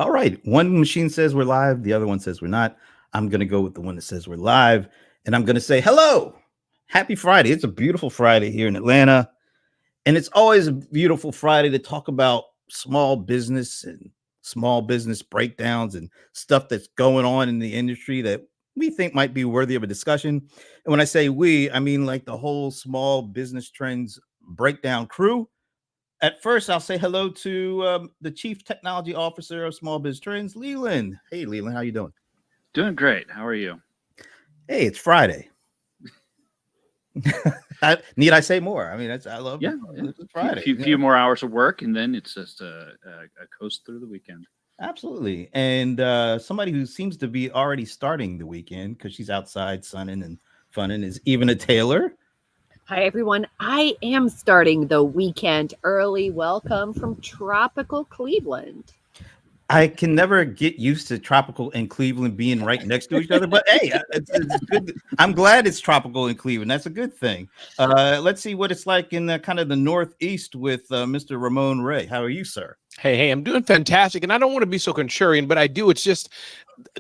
All right. One machine says we're live. The other one says we're not. I'm going to go with the one that says we're live. And I'm going to say hello. Happy Friday. It's a beautiful Friday here in Atlanta. And it's always a beautiful Friday to talk about small business and small business breakdowns and stuff that's going on in the industry that we think might be worthy of a discussion. And when I say we, I mean like the whole small business trends breakdown crew. At first, I'll say hello to the Chief Technology Officer of Small Biz Trends, Leland. Hey, Leland, how you doing? Doing great. How are you? Hey, it's Friday. Need I say more? I mean, I love yeah. It's Friday. Few more hours of work, and then it's just a coast through the weekend. Absolutely. And somebody who seems to be already starting the weekend because she's outside sunning and funning is Eva Taylor. Hi, everyone. I am starting the weekend early. Welcome from tropical Cleveland. I can never get used to tropical and Cleveland being right next to each other, but hey, it's good. I'm glad it's tropical in Cleveland. That's a good thing. Let's see what it's like in the kind of the Northeast with Mr. Ramon Ray. How are you, sir? Hey, I'm doing fantastic. And I don't want to be so contrarian, but I do. It's just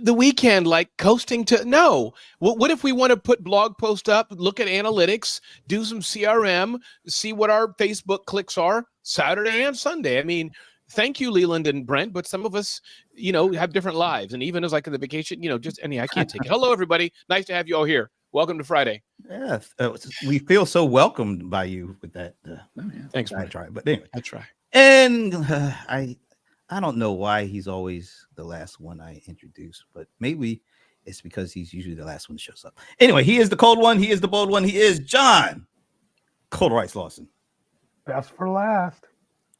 the weekend, like coasting to no. What if we want to put blog post up, look at analytics, do some CRM, see what our Facebook clicks are Saturday and Sunday? I mean, thank you, Leland and Brent, but some of us, have different lives. And even as like the vacation, I can't take it. Hello, everybody. Nice to have you all here. Welcome to Friday. Yeah, we feel so welcomed by you with that. Thanks, I try, but anyway, I try. And I don't know why he's always the last one I introduce, but maybe it's because he's usually the last one that shows up. Anyway, he is the cold one. He is the bold one. He is John Cold Rice Lawson. Best for last.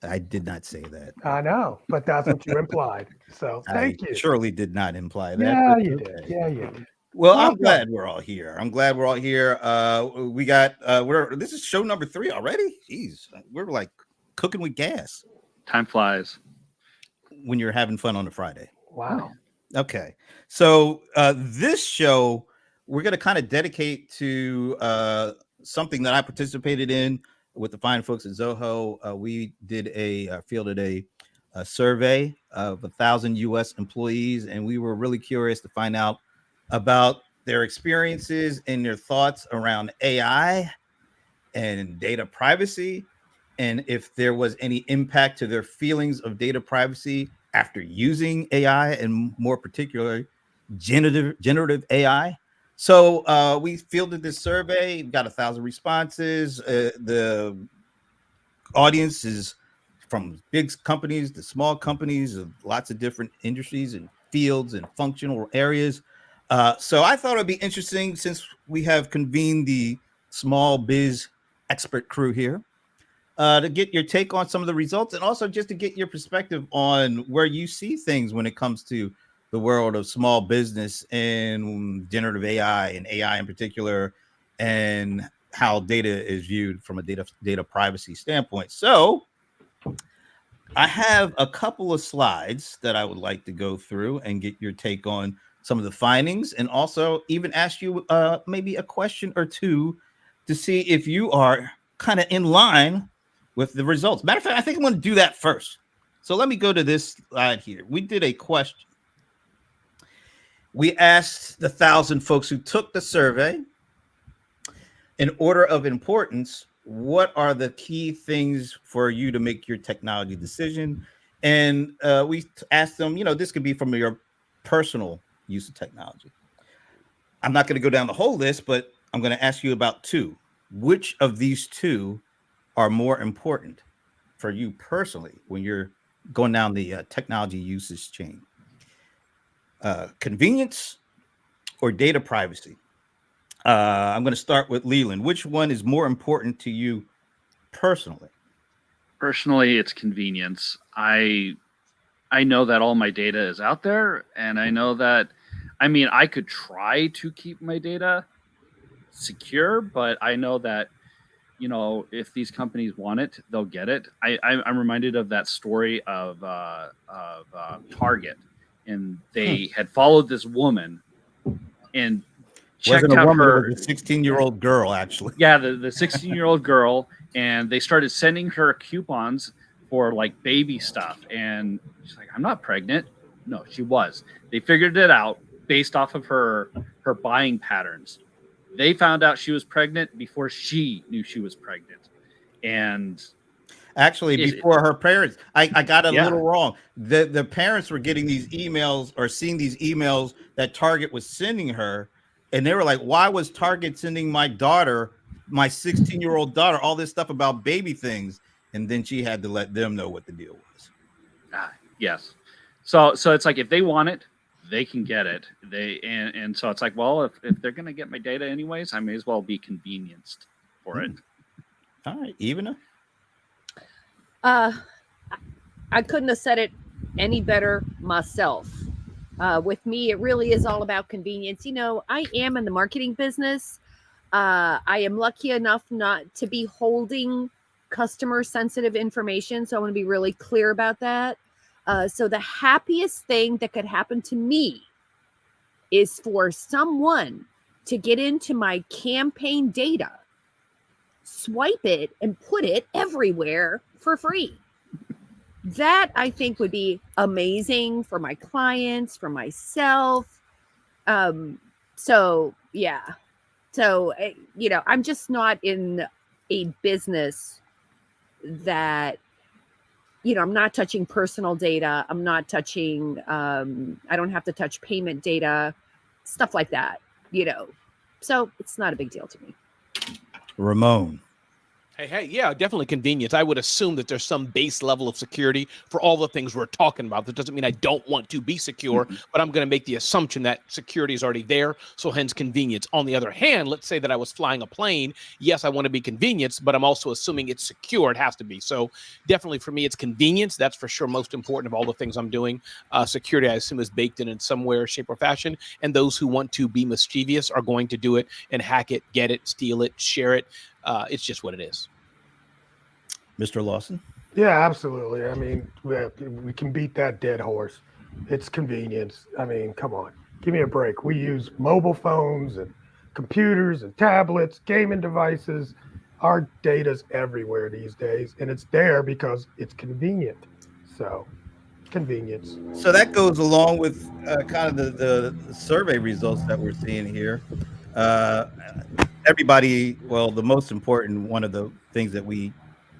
I did not say that. I know, but that's what you implied. So thank you. Surely did not imply that. Yeah, you did. Yeah, you did. Well, I'm glad we're all here. We got this is show number 3 already. Jeez, we're like cooking with gas. Time flies when you're having fun on a Friday. Wow. Okay. So this show we're going to kind of dedicate to something that I participated in with the fine folks at Zoho. We did fielded a survey of 1,000 U.S. employees, and we were really curious to find out about their experiences and their thoughts around AI and data privacy, and if there was any impact to their feelings of data privacy after using AI, and more particularly generative AI. So we fielded this survey, got 1,000 responses. The audience is from big companies to small companies of lots of different industries and fields and functional areas. So I thought it'd be interesting, since we have convened the small biz expert crew here, to get your take on some of the results, and also just to get your perspective on where you see things when it comes to the world of small business and generative AI, and AI in particular, and how data is viewed from a data privacy standpoint. So I have a couple of slides that I would like to go through and get your take on some of the findings, and also even ask you maybe a question or two to see if you are kind of in line with the results. Matter of fact, I think I'm going to do that first. So let me go to this slide here. We did a question. We asked the 1,000 folks who took the survey, in order of importance, what are the key things for you to make your technology decision? And we asked them, this could be from your personal use of technology. I'm not going to go down the whole list, but I'm going to ask you about 2. Which of these 2 are more important for you personally when you're going down the technology usage chain? Convenience or data privacy? I'm going to start with Leland. Which one is more important to you personally? Personally, it's convenience. I know that all my data is out there, and I know that, I could try to keep my data secure, but I know that, if these companies want it, they'll get it. I'm reminded of that story of Target, and they had followed this woman and checked Wasn't a out woman, her. it was a 16-year-old girl, actually. Yeah, the 16-year-old girl, and they started sending her coupons for like baby stuff, and she's like, I'm not pregnant. No, she was. They figured it out based off of her buying patterns. They found out she was pregnant before she knew she was pregnant. And Actually, before her parents, I got a Yeah. little wrong. The parents were getting these emails or seeing these emails that Target was sending her, and they were like, "Why was Target sending my daughter, my 16-year-old daughter, all this stuff about baby things?" And then she had to let them know what the deal was. yes. So it's like if they want it, they can get it. And so it's like, well, if they're gonna get my data anyways, I may as well be convenienced for it. All right, Ivana. I couldn't have said it any better myself. With me, it really is all about convenience. You know, I am in the marketing business. I am lucky enough not to be holding customer sensitive information. So I want to be really clear about that. So the happiest thing that could happen to me is for someone to get into my campaign data, swipe it, and put it everywhere for free. That I think would be amazing for my clients, for myself. So yeah. So, you know, I'm just not in a business that, you know, I'm not touching personal data. I'm not touching, I don't have to touch payment data, stuff like that, you know. So it's not a big deal to me. Ramon. Hey, yeah, definitely convenience. I would assume that there's some base level of security for all the things we're talking about. That doesn't mean I don't want to be secure, but I'm going to make the assumption that security is already there, so hence convenience. On the other hand, let's say that I was flying a plane. Yes, I want to be convenienced, but I'm also assuming it's secure. It has to be. So definitely for me, it's convenience. That's for sure most important of all the things I'm doing. Security, I assume, is baked in some way, shape, or fashion. And those who want to be mischievous are going to do it and hack it, get it, steal it, share it. It's just what it is. Mr. Lawson? Yeah, absolutely. I mean, we can beat that dead horse. It's convenience. I mean, come on, give me a break. We use mobile phones and computers and tablets, gaming devices. Our data's everywhere these days, and it's there because it's convenient. So, convenience. So that goes along with kind of the survey results that we're seeing here. Everybody, well, the most important one of the things that we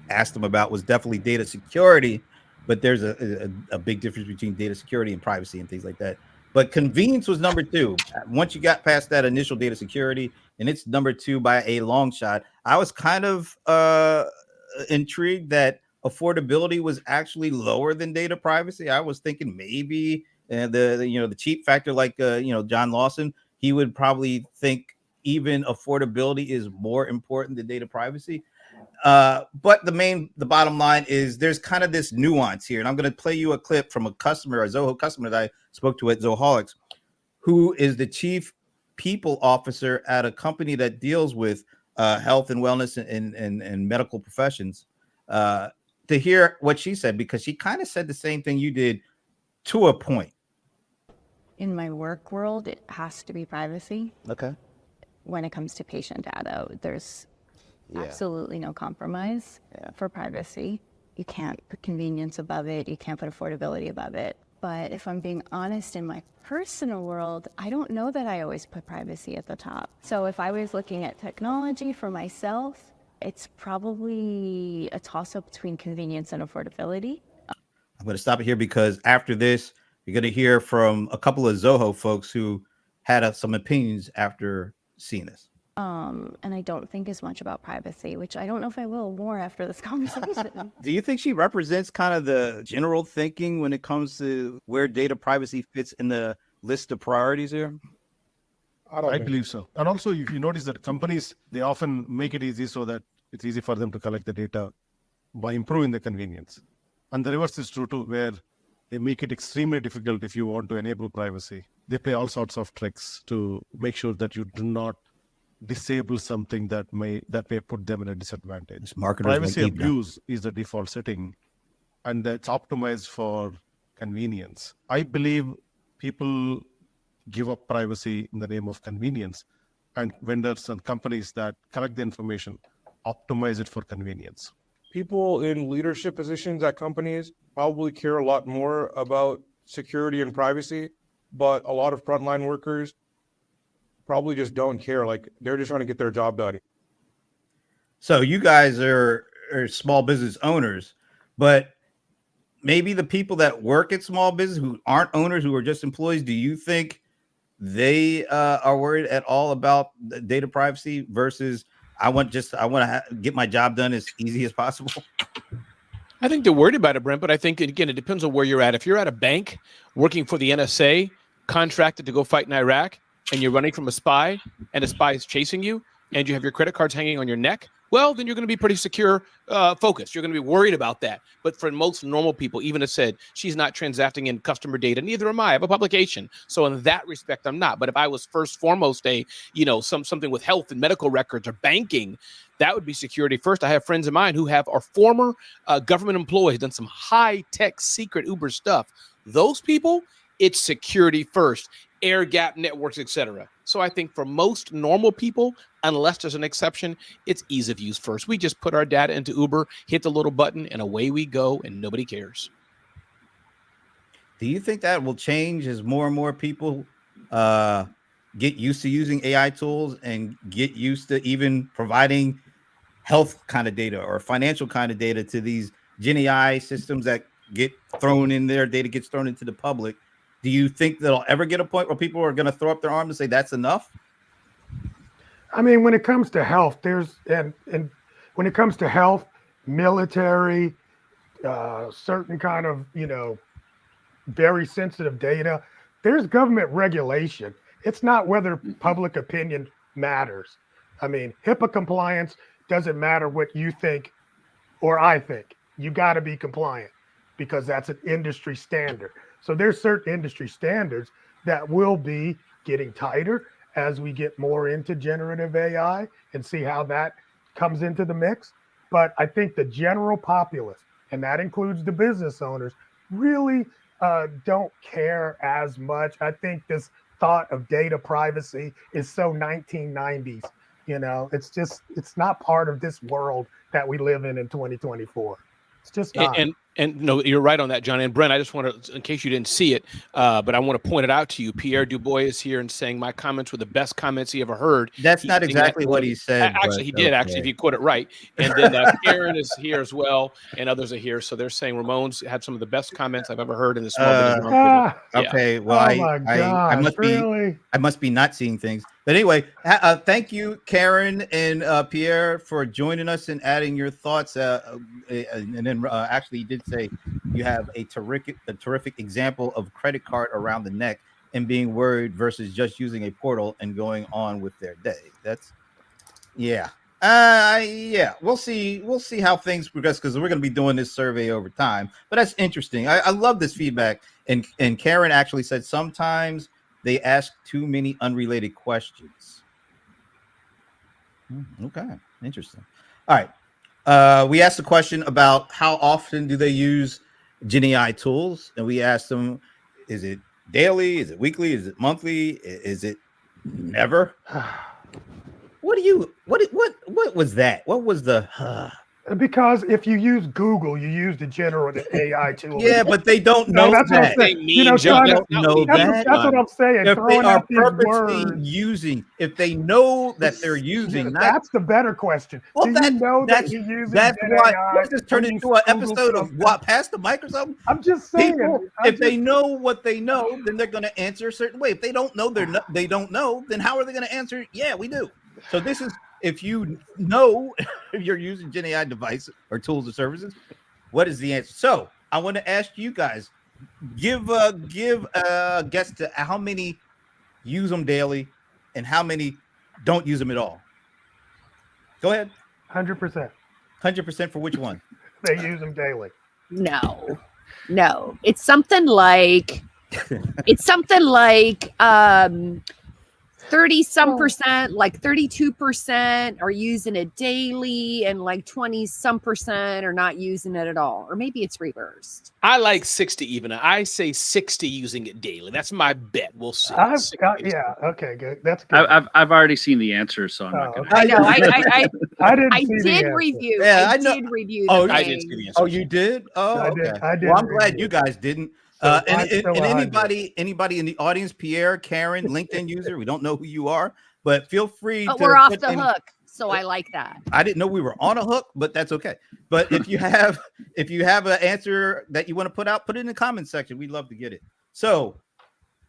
asked them about was definitely data security, but there's a big difference between data security and privacy and things like that. But convenience was number 2. Once you got past that initial data security, and it's number 2 by a long shot. I was kind of intrigued that affordability was actually lower than data privacy. I was thinking maybe the cheap factor, like John Lawson, he would probably think even affordability is more important than data privacy. But the bottom line is there's kind of this nuance here, and I'm going to play you a clip from a Zoho customer that I spoke to at Zoholics, who is the chief people officer at a company that deals with health and wellness and medical professions, to hear what she said, because she kind of said the same thing you did to a point. In my work world, it has to be privacy. Okay. When it comes to patient data, there's absolutely no compromise for privacy. You can't put convenience above it. You can't put affordability above it. But if I'm being honest, in my personal world, I don't know that I always put privacy at the top. So if I was looking at technology for myself, it's probably a toss-up between convenience and affordability. I'm going to stop it here because after this, you're going to hear from a couple of Zoho folks who had some opinions after seeing this. And I don't think as much about privacy, which I don't know if I will more after this conversation. Do you think she represents kind of the general thinking when it comes to where data privacy fits in the list of priorities here? I believe so. And also, if you notice that companies, they often make it easy so that it's easy for them to collect the data by improving the convenience. And the reverse is true too, where they make it extremely difficult if you want to enable privacy. They play all sorts of tricks to make sure that you do not disable something that may put them in a disadvantage. Privacy abuse is the default setting, and that's optimized for convenience. I believe people give up privacy in the name of convenience, and vendors and companies that collect the information optimize it for convenience. People in leadership positions at companies probably care a lot more about security and privacy, but a lot of frontline workers probably just don't care. Like they're just trying to get their job done. So you guys are small business owners, but maybe the people that work at small business who aren't owners, who are just employees, do you think they are worried at all about the data privacy versus I want to get my job done as easy as possible? I think they're worried about it, Brent, but I think, again, it depends on where you're at. If you're at a bank working for the NSA, contracted to go fight in Iraq, and you're running from a spy, and a spy is chasing you, and you have your credit cards hanging on your neck, well, then you're going to be pretty secure focused. You're going to be worried about that. But for most normal people, even as said, she's not transacting in customer data. Neither am I. I have a publication. So in that respect, I'm not. But if I was first foremost something with health and medical records or banking, that would be security first. I have friends of mine who are former government employees, done some high-tech secret Uber stuff. Those people, it's security first, air gap networks, etc. So I think for most normal people, unless there's an exception, it's ease of use first. We just put our data into Uber, hit the little button, and away we go, and nobody cares. Do you think that will change as more and more people get used to using AI tools and get used to even providing health kind of data or financial kind of data to these Gen AI systems that get thrown in there, data gets thrown into the public? Do you think that'll ever get a point where people are going to throw up their arms and say that's enough? I mean, when it comes to health, and when it comes to health, military, certain kind of, very sensitive data, there's government regulation. It's not whether public opinion matters. I mean, HIPAA compliance doesn't matter what you think or I think. You got to be compliant because that's an industry standard. So there's certain industry standards that will be getting tighter as we get more into generative AI and see how that comes into the mix. But I think the general populace, and that includes the business owners, really don't care as much. I think this thought of data privacy is so 1990s. It's not part of this world that we live in 2024. It's just not. And no, you're right on that, John. And Brent, I just want to, in case you didn't see it, but I want to point it out to you. Pierre Dubois is here and saying my comments were the best comments he ever heard. That's not exactly what he said. Actually, he did, actually, if you quote it right. And then Karen is here as well, and others are here. So they're saying Ramon's had some of the best comments I've ever heard in this moment. Okay, well, I must be not seeing things. But anyway, thank you, Karen and Pierre, for joining us and adding your thoughts. And then actually, you did say you have a terrific example of credit card around the neck and being worried versus just using a portal and going on with their day. We'll see how things progress because we're going to be doing this survey over time. But that's interesting. I love this feedback. And Karen actually said sometimes they ask too many unrelated questions. Okay, interesting. All right. We asked a question about how often do they use Gen AI tools, and we asked them, is it daily? Is it weekly? Is it monthly? Is it never? What was that? What was the? Because if you use Google, you use the generative AI tool. Yeah, but they don't know that. That's what I'm saying. If they are purposely using, if they know that they're using, that's the better question. Well, do you know that you're using that's Gen why AI? this turned into an episode of what Pass the Mic or something. I'm just saying. If they know what they know, then they're going to answer a certain way. If they don't know, they don't know. Then how are they going to answer? Yeah, we do. So this is. If you know if you're using Gen AI device or tools or services, what is the answer? So I want to ask you guys, give a guess to how many use them daily and how many don't use them at all. Go ahead. 100%. 100% for which one? They use them daily. No. It's something like 30-some%, like 32% are using it daily, and like 20-some% are not using it at all. Or maybe it's reversed. I like 60 even. I say 60 using it daily. That's my bet. We'll see. Okay, good. That's good. I've already seen the answer, so I'm not going to. I know. I did review. Yeah, I did review. I did see the answer. Oh, you did? Oh, okay. I did. Well, I'm glad you guys didn't. And anybody in the audience, Pierre, Karen, LinkedIn user, we don't know who you are, but feel free But to we're off the hook, so I like that. I didn't know we were on a hook, but that's okay. But if you have an answer that you want to put out, put it in the comment section. We'd love to get it. So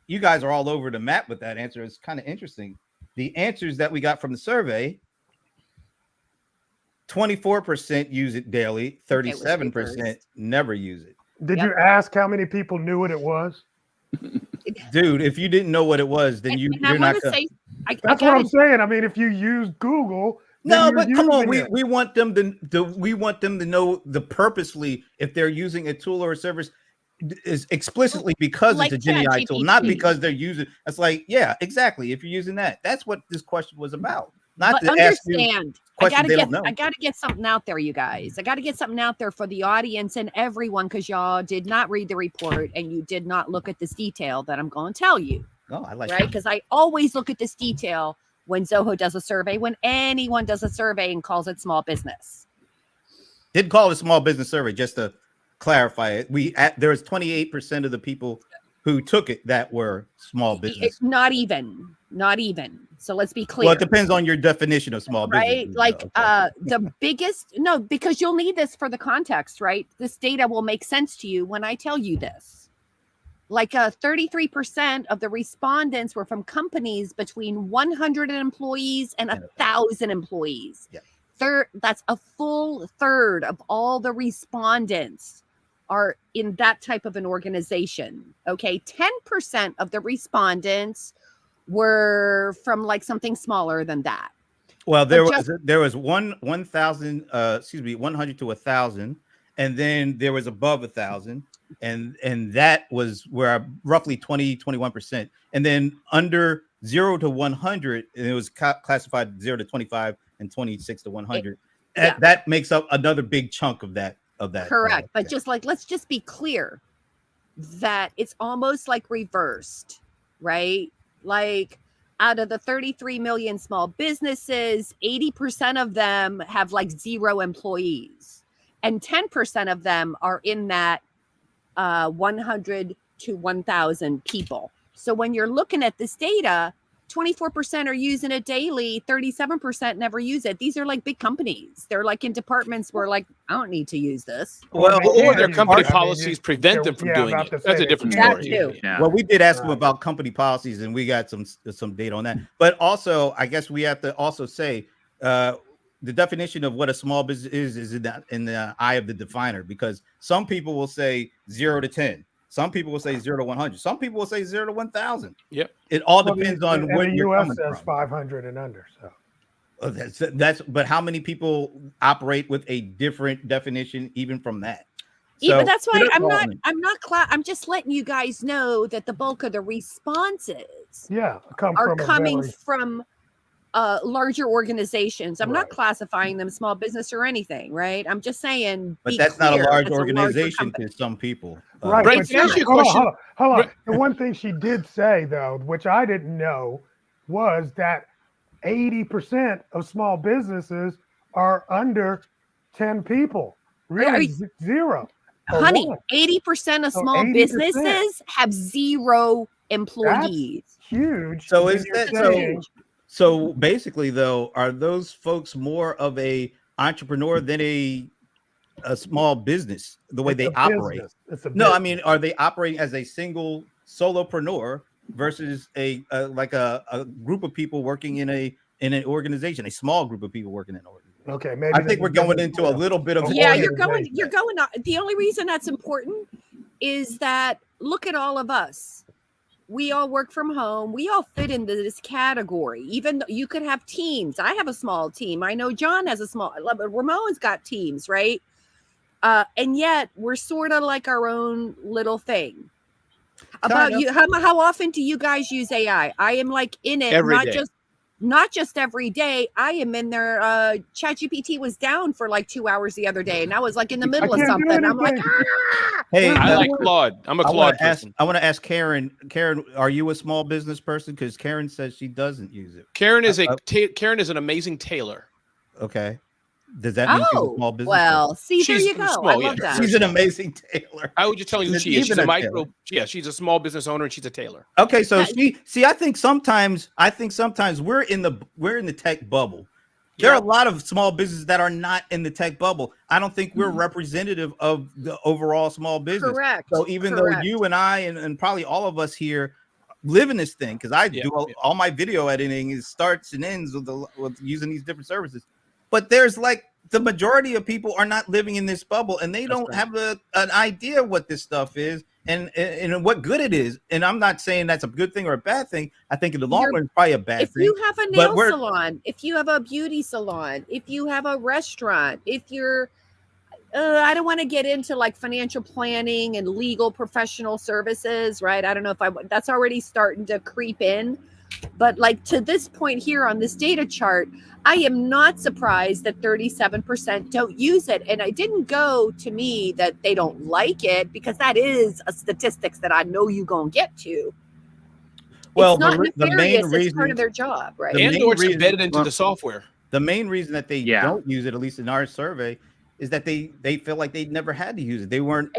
you guys are all over the map with that answer. It's kind of interesting. The answers that we got from the survey, 24% use it daily, 37% never use it. Did you ask how many people knew what it was? Dude, if you didn't know what it was, then you're not gonna... That's what I'm saying. I mean, if you use Google, no, but come on, we want them to know the purposely, if they're using a tool or a service, is explicitly because it's a Gen AI tool, not because they're using. It's like, yeah, exactly. If you're using that, that's what this question was about. Not to understand. I gotta get something out there, you guys. I gotta get something out there for the audience and everyone, because y'all did not read the report and you did not look at this detail that I'm going to tell you. Oh, I like right, because I always look at this detail when Zoho does a survey, when anyone does a survey and calls it small business. Didn't call it a small business survey, just to clarify it. There was 28% of the people who took it that were small business. Not even. So let's be clear. Well, it depends on your definition of small business. Right? Like the biggest, no, because you'll need this for the context, right? This data will make sense to you when I tell you this. Like 33% of the respondents were from companies between 100 employees and 1,000 employees. Yeah. That's a full third of all the respondents are in that type of an organization. Okay. 10% of the respondents were from like something smaller than that. Well, there was 100 to 1,000, and then there was above 1,000. And that was where roughly 21%. And then under 0 to 100, and it was classified 0 to 25 and 26 to 100. That makes up another big chunk of that. Correct. But just like, let's just be clear that it's almost like reversed, right? Like out of the 33 million small businesses, 80% of them have like 0 employees, and 10% of them are in that 100 to 1,000 people. So when you're looking at this data, 24% are using it daily, 37% never use it. These are like big companies. They're like in departments where like, I don't need to use this. Well, or their company policies prevent them from doing it. That's a different story. Yeah. Well, we did ask them about company policies, and we got some data on that. But also, I guess we have to also say the definition of what a small business is in the eye of the definer, because some people will say 0 to 10. Some people will say 0 to 100. Some people will say 0 to 1,000. Yep. It all depends on what the you're US says 500 and under. So but how many people operate with a different definition even from that? Yeah, but that's why I'm just letting you guys know that the bulk of the responses are coming from larger organizations. I'm not classifying them small business or anything, right? I'm just saying. But that's not a large organization to some people. Right. Right. Can I ask you a question? Hold on. The one thing she did say, though, which I didn't know, was that 80% of small businesses are under 10 people. Really, 0. Honey, 80% of small 80%. Businesses have 0 employees. That's huge. So is that so basically, though, are those folks more of a entrepreneur than a small business, the way they operate? No, I mean, are they operating as a single solopreneur versus a group of people working in an organization, a small group of people working in an organization? Okay, maybe I think we're going into a little bit of you're going. The only reason that's important is that look at all of us. We all work from home. We all fit into this category. Even though you could have teams. I have a small team. I know John has a small. Ramon's got teams, right? And yet we're sort of like our own little thing. About you, how often do you guys use AI? I am like in it, not just every day. I am in there. ChatGPT was down for like 2 hours the other day, and I was like in the middle of something. I'm like, hey, I like Claude. I'm a Claude person. I want to ask Karen. Karen, are you a small business person? Because Karen says she doesn't use it. Karen is Karen is an amazing tailor. Okay. Does that mean she's a Oh, small business? well, see, there She's you go. small, I love yeah. that. She's an amazing tailor. I would just tell you who She's she is. She's even a a micro. tailor. Yeah, she's a small business owner and she's a tailor. Okay, so Yeah. I think sometimes we're in the tech bubble. There are a lot of small businesses that are not in the tech bubble. I don't think we're representative of the overall small business. Correct. So even though you and I and probably all of us here live in this thing, because I do all my video editing is starts and ends with using these different services. But there's like the majority of people are not living in this bubble, and they don't have an idea what this stuff is and what good it is. And I'm not saying that's a good thing or a bad thing. I think in the long run, it's probably a bad If thing. you have a nail salon, if you have a beauty salon, if you have a restaurant, if you're I don't want to get into like financial planning and legal professional services, right? I don't know if that's already starting to creep in. But like to this point here on this data chart, I am not surprised that 37% don't use it. And I didn't go to me that they don't like it, because that is a statistics that I know you're going to get to. Well, it's not the main reason, it's part of their job, right? And or it's embedded into the software. The main reason that they don't use it, at least in our survey, is that they feel like they never had to use it. They weren't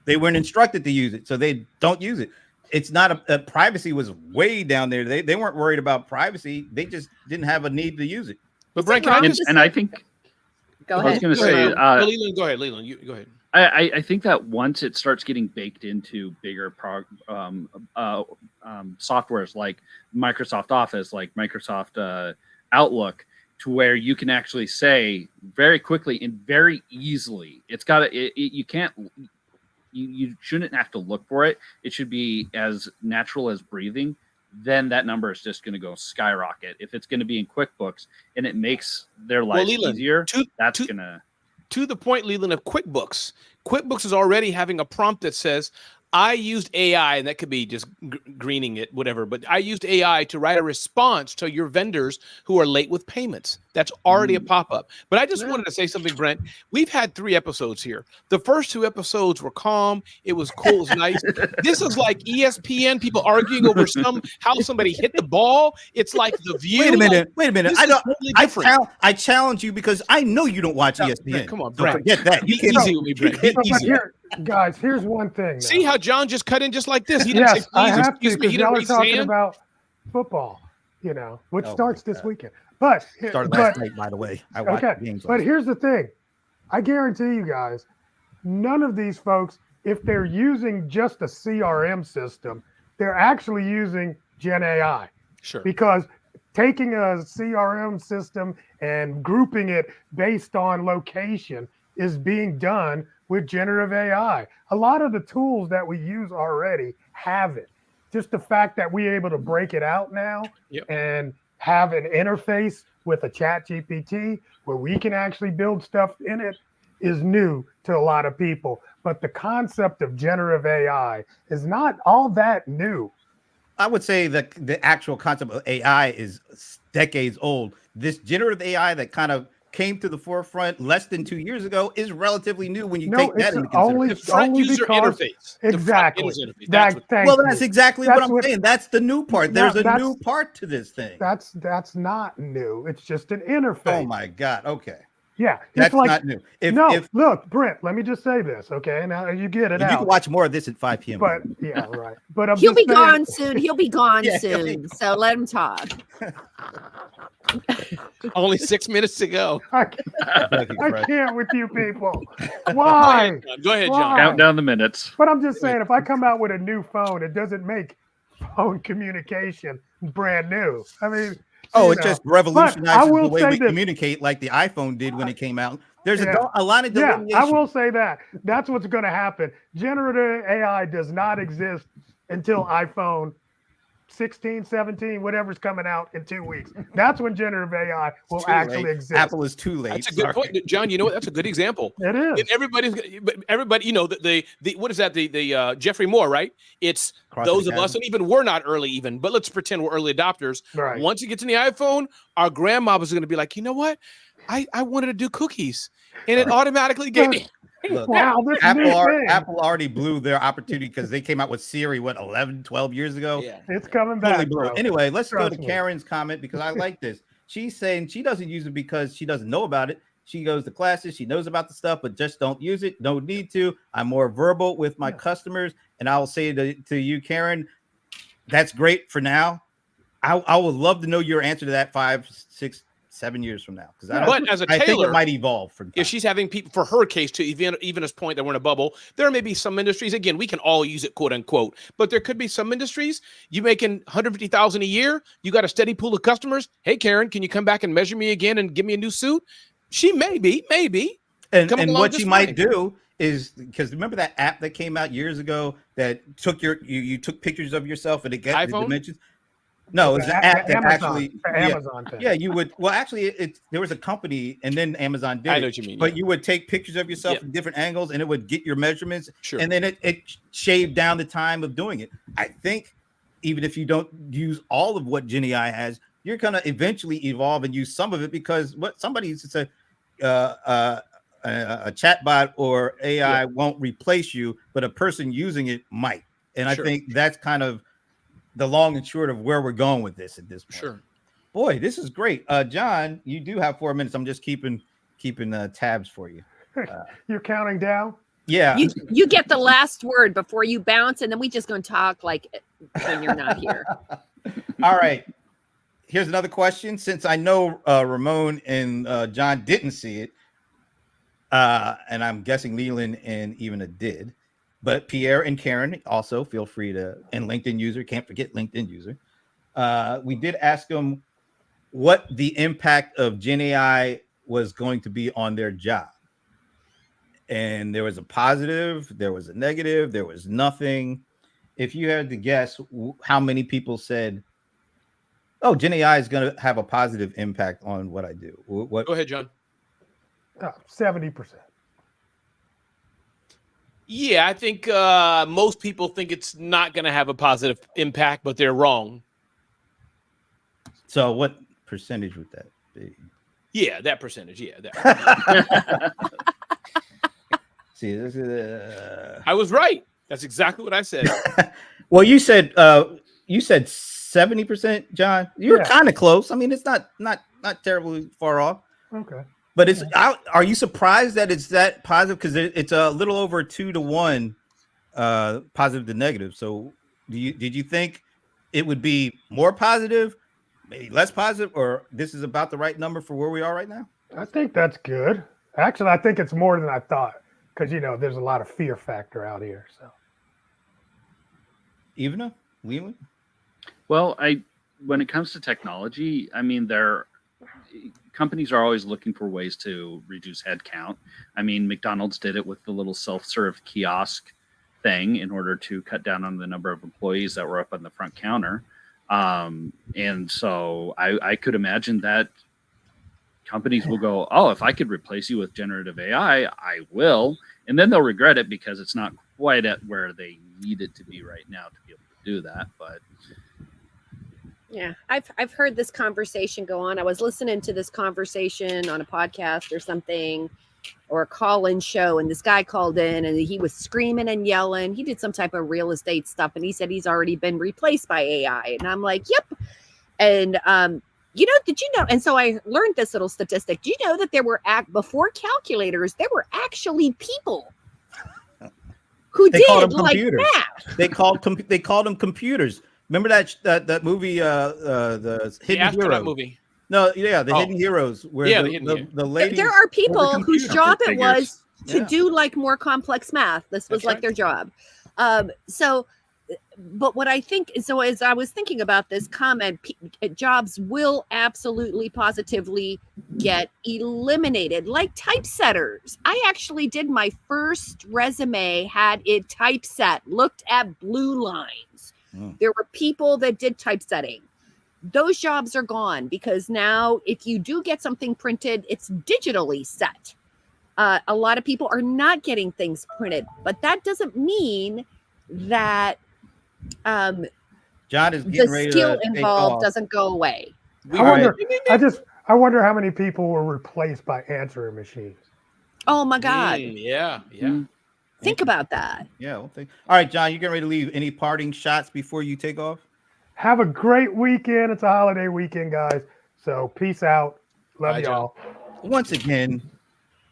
instructed to use it, so they don't use it. It's not a privacy was way down there. They weren't worried about privacy. They just didn't have a need to use it. But Brent, I think go ahead. I was going to say, Leland, go ahead. Leland, you go ahead. I think that once it starts getting baked into bigger softwares like Microsoft Office, like Microsoft Outlook, to where you can actually say very quickly and very easily, you shouldn't have to look for it. It should be as natural as breathing. Then that number is just going to go skyrocket. If it's going to be in QuickBooks and it makes their life easier, that's going to... To the point, Leland, of QuickBooks. QuickBooks is already having a prompt that says, I used AI, and that could be just greening it, whatever, but I used AI to write a response to your vendors who are late with payments. That's already a pop-up. But I just wanted to say something, Brent. We've had 3 episodes here. The first 2 episodes were calm. It was cool. It was nice. This is like ESPN, people arguing over how somebody hit the ball. It's like The View. Wait a minute. I challenge you because I know you don't watch ESPN. Brent, come on, Brent. Forget that. You can't easy with me, Brent. Guys, here's one thing. Now. See how John just cut in just like this? He didn't say, please, excuse me. He didn't raise his hand. About football, which starts this weekend. But started last night, by the way. I watched games. But here's the thing. I guarantee you guys, none of these folks, if they're using just a CRM system, they're actually using Gen AI. Sure. Because taking a CRM system and grouping it based on location is being done with generative AI. A lot of the tools that we use already have it. Just the fact that we're able to break it out now and have an interface with a chat GPT where we can actually build stuff in it is new to a lot of people. But the concept of generative AI is not all that new. I would say that the actual concept of AI is decades old. This generative AI that kind of came to the forefront less than 2 years ago is relatively new when you take that into consideration. The front user interface. Exactly. That's exactly what I'm saying. That's the new part. There's a new part to this thing. That's not new. It's just an interface. Oh my God. Okay. Yeah. That's not new. Look, Brent, let me just say this, okay? Now you get it out. You can watch more of this at 5 p.m. But yeah, right. But he'll be gone soon. He'll be gone soon. So let him talk. Only 6 minutes to go. I can't with you people. Why? Go ahead, John. Count down the minutes. But I'm just saying, if I come out with a new phone, it doesn't make phone communication brand new. I mean, it just revolutionizes the way we communicate, like the iPhone did when it came out. There's a lot of delineation. Yeah, I will say that. That's what's going to happen. Generative AI does not exist until iPhone 16, 17, whatever's coming out in 2 weeks. That's when generative AI will actually exist. Apple is too late. That's a good point, John. You know what? That's a good example. It is. And everybody, the what is that? The Jeffrey Moore, right? It's those of us, and even we're not early, but let's pretend we're early adopters. Right. Once it gets in the iPhone, our grandma was going to be like, you know what? I wanted to do cookies, and it automatically gave me. Look, wow, Apple already blew their opportunity because they came out with Siri, 11, 12 years ago? Yeah. It's coming back. Anyway, let's go to Karen's comment because I like this. She's saying she doesn't use it because she doesn't know about it. She goes to classes. She knows about the stuff, but just don't use it. Don't need to. I'm more verbal with my customers. And I will say to you, Karen, that's great for now. I would love to know your answer to that 5, 6, 7 years from now. Because I think it might evolve. If she's having people, for her case, to even as point that we're in a bubble, there may be some industries, again, we can all use it, quote unquote, but there could be some industries, you making $150,000 a year, you got a steady pool of customers. Hey, Karen, can you come back and measure me again and give me a new suit? She maybe. And what she might do is, because remember that app that came out years ago that took you took pictures of yourself and it got the dimensions? No, it's an app that Amazon thing. Yeah, you would. Well, actually, there was a company, and then Amazon did. I know what you mean. But you would take pictures of yourself from different angles, and it would get your measurements. Sure. And then it shaved down the time of doing it. I think even if you don't use all of what Gen AI has, you're gonna eventually evolve and use some of it, because what somebody used to say, a chatbot or AI won't replace you, but a person using it might. And I think that's kind of the long and short of where we're going with this at this point. Sure. Boy, this is great. John, you do have 4 minutes. I'm just keeping tabs for you. You're counting down? Yeah. You get the last word before you bounce, and then we just going to talk like when you're not here. All right. Here's another question. Since I know Ramon and John didn't see it, and I'm guessing Leland and Ivana did, but Pierre and Karen also feel free to, and LinkedIn user, can't forget LinkedIn user. We did ask them what the impact of Gen AI was going to be on their job. And there was a positive, there was a negative, there was nothing. If you had to guess, how many people said, oh, Gen AI is going to have a positive impact on what I do? What? Go ahead, John. 70%. Yeah, I think most people think it's not going to have a positive impact, but they're wrong. So what percentage would that be? Yeah, that percentage. Yeah. That. See, this I was right. That's exactly what I said. Well, you said 70%, John. You're kind of close. I mean, it's not terribly far off. Okay. But it's out. Are you surprised that it's that positive? Because it's a little over 2-to-1 positive to negative. So did you think it would be more positive, maybe less positive, or this is about the right number for where we are right now? I think that's good. Actually, I think it's more than I thought, because there's a lot of fear factor out here. So, Ivana, Leland? Well, when it comes to technology, I mean, companies are always looking for ways to reduce headcount. I mean, McDonald's did it with the little self-serve kiosk thing in order to cut down on the number of employees that were up on the front counter. And so I could imagine that companies will go, oh, if I could replace you with generative AI, I will. And then they'll regret it because it's not quite at where they need it to be right now to be able to do that. But yeah, I've heard this conversation go on. I was listening to this conversation on a podcast or something, or a call-in show, and this guy called in and he was screaming and yelling. He did some type of real estate stuff, and he said he's already been replaced by AI. And I'm like, yep. And did you know? And so I learned this little statistic. Do you know that there were before calculators, there were actually people who did like math. They called them computers. Remember that movie, the Hidden Heroes movie? No, yeah, the Hidden Heroes, where the lady. There are people whose job it was to do like more complex math. This was like their job. But what I think is, so as I was thinking about this comment, jobs will absolutely positively get eliminated, like typesetters. I actually did my first resume, had it typeset, looked at blue lines. There were people that did typesetting. Those jobs are gone, because now if you do get something printed, it's digitally set. A lot of people are not getting things printed, but that doesn't mean that John is getting ready the skill to involved doesn't go away. I wonder how many people were replaced by answering machines. Oh my God. Yeah. Think about that. Yeah. All right, John, you getting ready to leave? Any parting shots before you take off? Have a great weekend. It's a holiday weekend, guys. So peace out. Love y'all. Once again,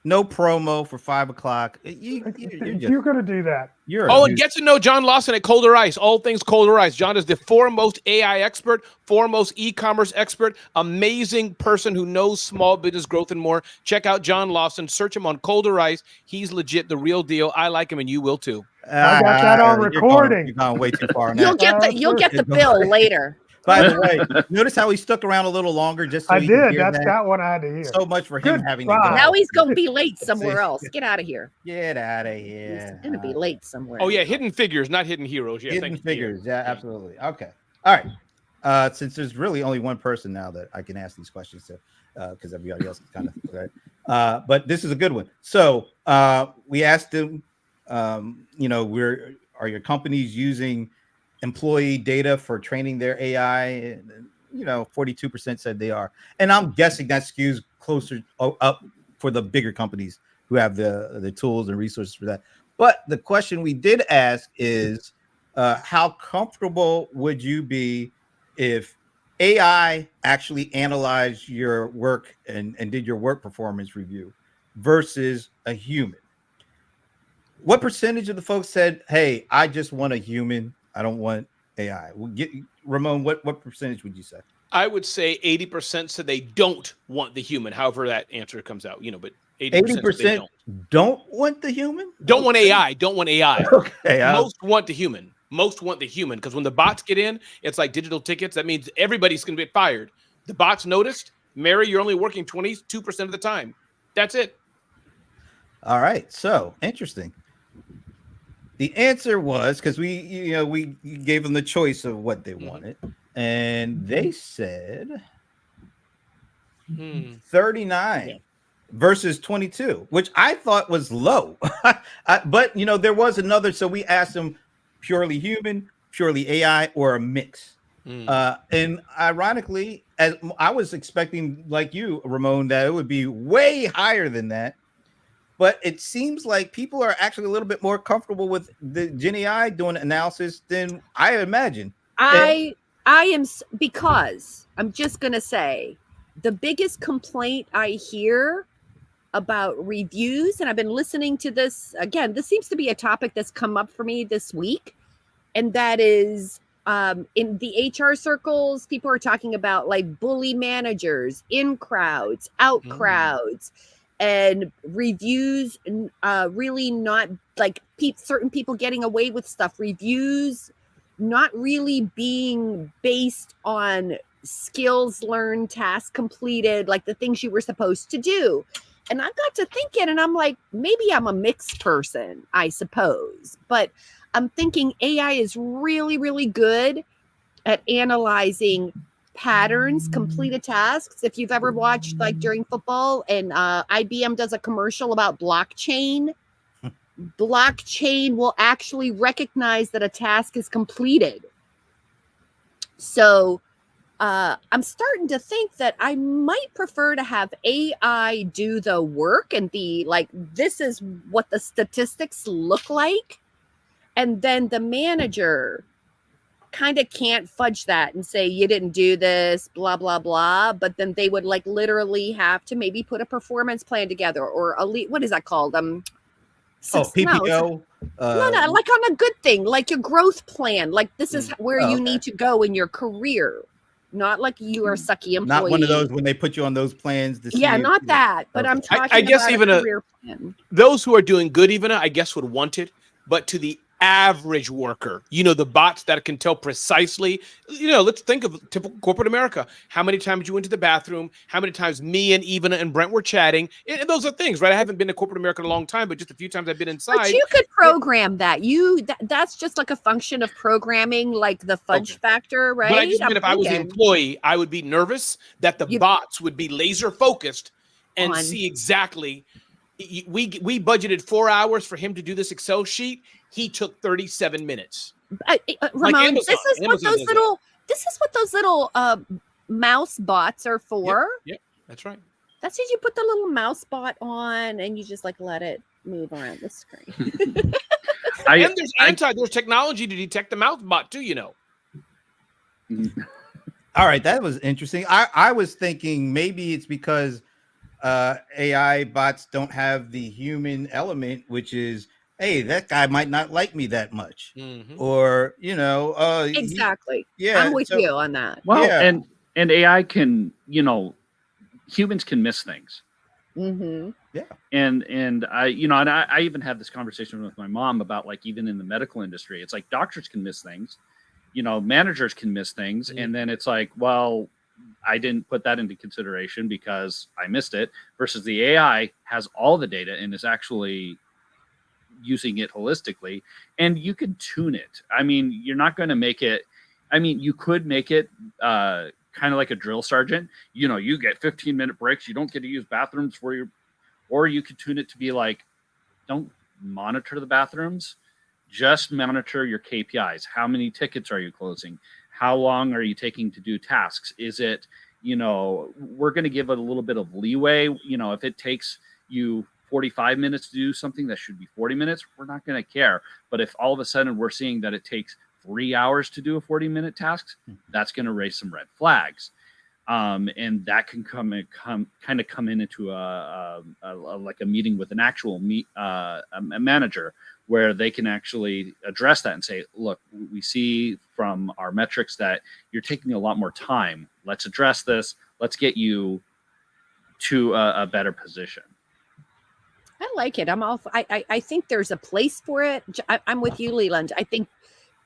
no promo for 5 o'clock. If you're going to do that, and get to know John Lawson at Colder Ice. All things Colder Ice. John is the foremost AI expert, foremost e-commerce expert, amazing person who knows small business growth and more. Check out John Lawson. Search him on Colder Ice. He's legit, the real deal. I like him, and you will too. I got that on recording. You're going way too far. You'll get the bill later. By the way, notice how he stuck around a little longer just so I he could did. hear That one I had to hear. So much for him having to go. Now he's going to be late somewhere else. Get out of here. Get out of here. He's going to be late somewhere. Oh, yeah. Hidden Figures, not Hidden Heroes. Yeah, Hidden Figures. Yeah, absolutely. Okay. All right. Since there's really only one person now that I can ask these questions to, because everybody else is kind of okay. But this is a good one. So we asked him, are your companies using employee data for training their AI? 42% said they are, and I'm guessing that skews closer up for the bigger companies who have the tools and resources for that. But the question we did ask is, how comfortable would you be if AI actually analyzed your work and did your work performance review versus a human? What percentage of the folks said, "Hey, I just want a human. I don't want AI"? Ramon, what percentage would you say? I would say 80% said they don't want the human. However, that answer comes out, but 80% don't want the human. Don't want AI. Don't want AI. Okay. Most want the human. Most want the human, because when the bots get in, it's like digital tickets. That means everybody's going to get fired. The bots noticed, Mary, you're only working 22% of the time. That's it. All right. So interesting. The answer was, because we gave them the choice of what they wanted, and they said 39 versus 22, which I thought was low. But there was another. So we asked them purely human, purely AI, or a mix. And ironically, as I was expecting, like you, Ramon, that it would be way higher than that. But it seems like people are actually a little bit more comfortable with the Gen AI doing analysis than I imagine. I am, because I'm just going to say the biggest complaint I hear about reviews, and I've been listening to this again, this seems to be a topic that's come up for me this week. And that is in the HR circles, people are talking about like bully managers, in crowds, out crowds. And reviews really not like certain people getting away with stuff. Reviews not really being based on skills learned, tasks completed, like the things you were supposed to do. And I got to thinking, and I'm like, maybe I'm a mixed person, I suppose. But I'm thinking AI is really, really good at analyzing patterns, completed tasks. If you've ever watched, like during football, and IBM does a commercial about blockchain, blockchain will actually recognize that a task is completed. So I'm starting to think that I might prefer to have AI do the work and be like, this is what the statistics look like. And then the manager kind of can't fudge that and say, you didn't do this, blah, blah, blah. But then they would like literally have to maybe put a performance plan together, or what is that called? PPO. No, like on a good thing, like your growth plan. Like this is where you need to go in your career. Not like you are a sucky employee. Not one of those when they put you on those plans. Not that. But I'm talking I guess about even a career plan. Those who are doing good, even I guess would want it. But to the average worker, the bots that can tell precisely, let's think of typical corporate America. How many times you went to the bathroom? How many times me and Ivana and Brent were chatting? And those are things, right? I haven't been to corporate America in a long time, but just a few times I've been inside. But you could program that. That's just like a function of programming, like the fudge factor, right? But I just meant if I was an employee, I would be nervous that the bots would be laser focused and see exactly. We budgeted 4 hours for him to do this Excel sheet. He took 37 minutes. Ramon, this is what those little mouse bots are for. Yep, that's right. That's what you put the little mouse bot on, and you just like let it move around the screen. And there's technology to detect the mouse bot too. All right, that was interesting. I was thinking maybe it's because AI bots don't have the human element, which is, hey, that guy might not like me that much, or Exactly. yeah. I'm with So you on that. Well, yeah, and AI can, humans can miss things. Mm-hmm. yeah. And I even had this conversation with my mom about, like, even in the medical industry, it's like doctors can miss things, managers can miss things, and then it's like, well, I didn't put that into consideration because I missed it, versus the AI has all the data and is actually using it holistically, and you can tune it. I mean, you're not going to make it, you could make it kind of like a drill sergeant. You get 15-minute breaks, you don't get to use bathrooms for your, or you could tune it to be like, don't monitor the bathrooms, just monitor your KPIs. How many tickets are you closing? How long are you taking to do tasks? Is it, we're going to give it a little bit of leeway. If it takes you 45 minutes to do something that should be 40 minutes, we're not going to care. But if all of a sudden we're seeing that it takes 3 hours to do a 40-minute task, that's going to raise some red flags. And that can come into like a meeting with an actual a manager, where they can actually address that and say, look, we see from our metrics that you're taking a lot more time. Let's address this. Let's get you to a better position. I like it. I think there's a place for it. I'm with you, Leland. I think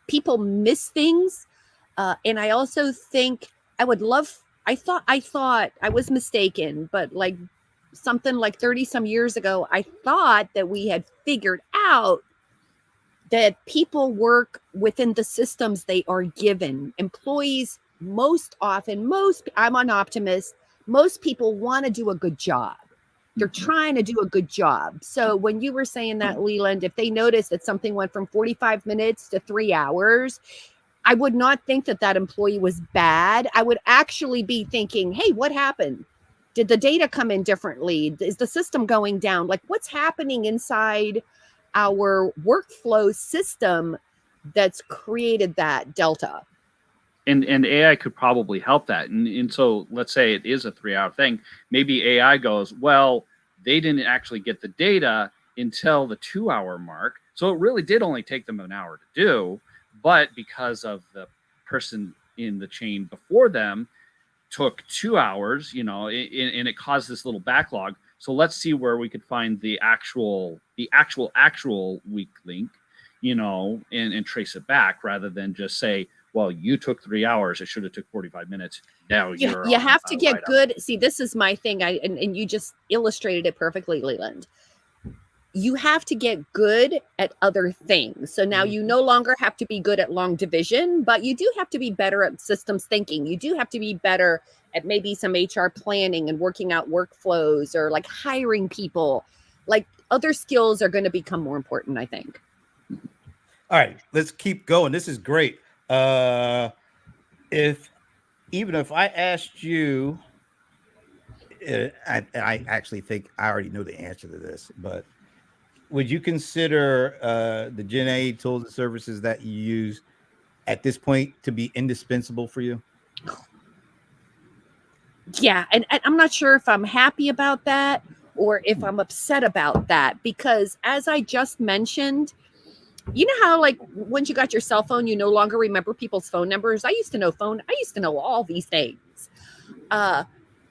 people miss things. And I also think I thought I was mistaken, but like something like 30 some years ago, I thought that we had figured out that people work within the systems they are given. Employees, I'm an optimist. Most people want to do a good job. They're trying to do a good job. So when you were saying that, Leland, if they notice that something went from 45 minutes to 3 hours, I would not think that employee was bad. I would actually be thinking, hey, what happened? Did the data come in differently? Is the system going down? Like, what's happening inside our workflow system that's created that delta? And AI could probably help that. And so let's say it is a 3-hour thing. Maybe AI goes, well, they didn't actually get the data until the 2-hour mark. So it really did only take them an hour to do. But because of the person in the chain before them took 2 hours, and it caused this little backlog. So let's see where we could find the actual weak link, and trace it back, rather than just say, well, you took 3 hours. It should have took 45 minutes. Now you have to get good. See, this is my thing. And you just illustrated it perfectly, Leland. You have to get good at other things. So now you no longer have to be good at long division, but you do have to be better at systems thinking. You do have to be better at maybe some HR planning and working out workflows, or like hiring people. Like, other skills are going to become more important, I think. All right, let's keep going. This is great. If I asked you, I actually think I already know the answer to this, but would you consider the Gen A tools and services that you use at this point to be indispensable for you? Yeah, and I'm not sure if I'm happy about that or if I'm upset about that, because as I just mentioned, you know how, like, once you got your cell phone, you no longer remember people's phone numbers. I used to know all these things. I